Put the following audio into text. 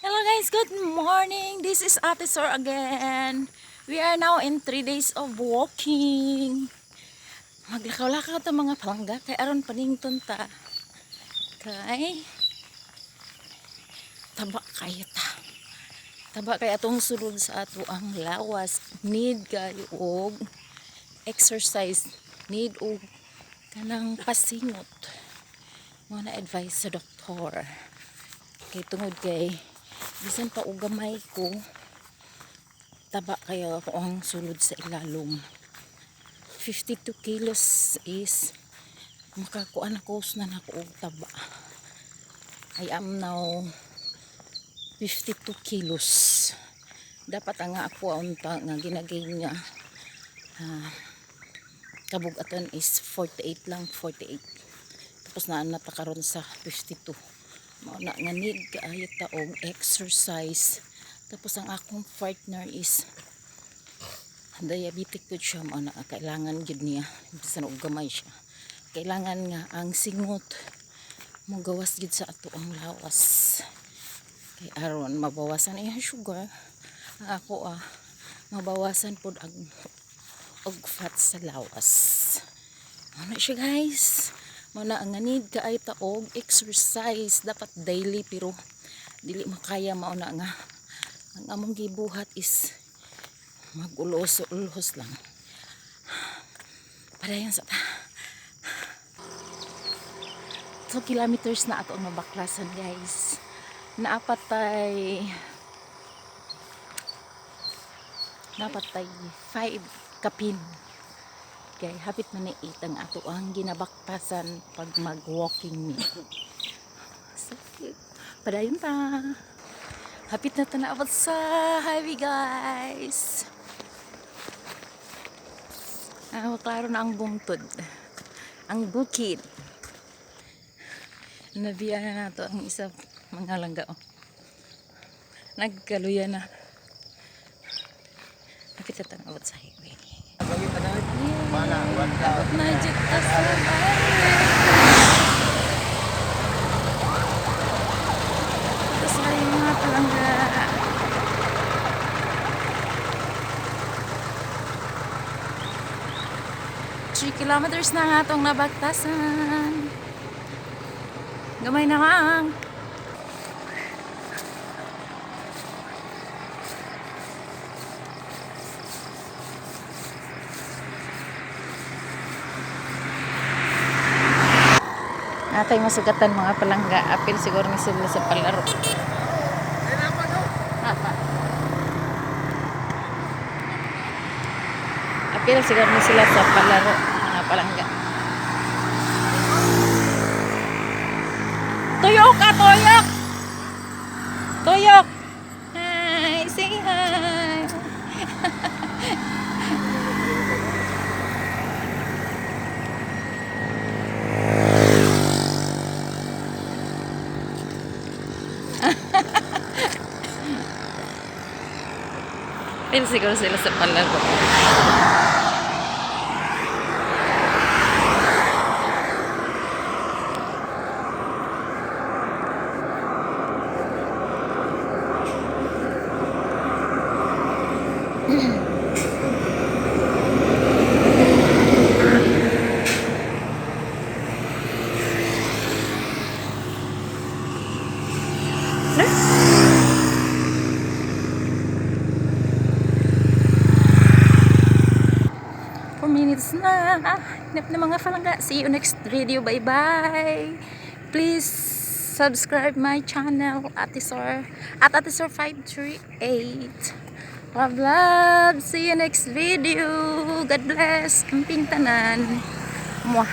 Hello guys, good morning. This is Ate Sor again. We are now in 3 days of walking. Maglakaw-lakaw ta mga palangga kay aron panington ta. Kay taba kayo ta. Taba kay atong sulod sa ato ang lawas. Need kayo og exercise. Need og kanang pasingot. Mo na advice sa doktor. Kay tungod kay bisan pa og gamay ko taba kayo ako ang sulod sa ilalom. 52 kilos is makakuan ako na nako og taba. I am now 52 kilos. Dapat ang ako unta nga ginagain nga kabug-aton is 48 lang, 48. Tapos naanata karon sa 52. Mao na nga need kaayo ta og exercise. Tapos ang akong partner is diabetic po siya, mao na kailangan gid niya bisan og gamay siya. Kailangan nga ang singot mo gawas gid sa ato ang lawas. Kay aron mabawasan iyang sugar. Ako mabawasan pod ang og fat sa lawas. Ano siya guys? Mana ang need ka ay taog exercise dapat daily pero dili makaya mao na nga ang among gibuhat is magulos-ulos lang. Padayon sa 2 kilometers na ato ang mabaklasan guys. Napatay 5 kapin. Kay hapit man ni 8 ang ato ang ginabaktasan pag mag-walking ni. So, padayon pa. Hapit na tanawat sa highway guys. Klaro na ang bungtod. Ang bukid. Nabiya na nato ang isa mga langga. Nagkaluya na. Hapit na tanawat sa highway. Najit ta sa ito sa mga palangga. 3 kilometers na nga itong nabagtasan. Gamay na lang. Natay masugatan mga palangga. Apil siguro ni sila sa palaro. Apil siguro ni sila sa palaro mga palangga. Tuyok ka, tuyok! Tuyok! Hi! Say hi! Pero siguro sila sa palaro. Minutes na. Hinap na mga palangga. See you next video. Bye bye. Please subscribe my channel Ate Sor at Ate Sor 538. Love love. See you next video. God bless. Amping tanan. Mwah.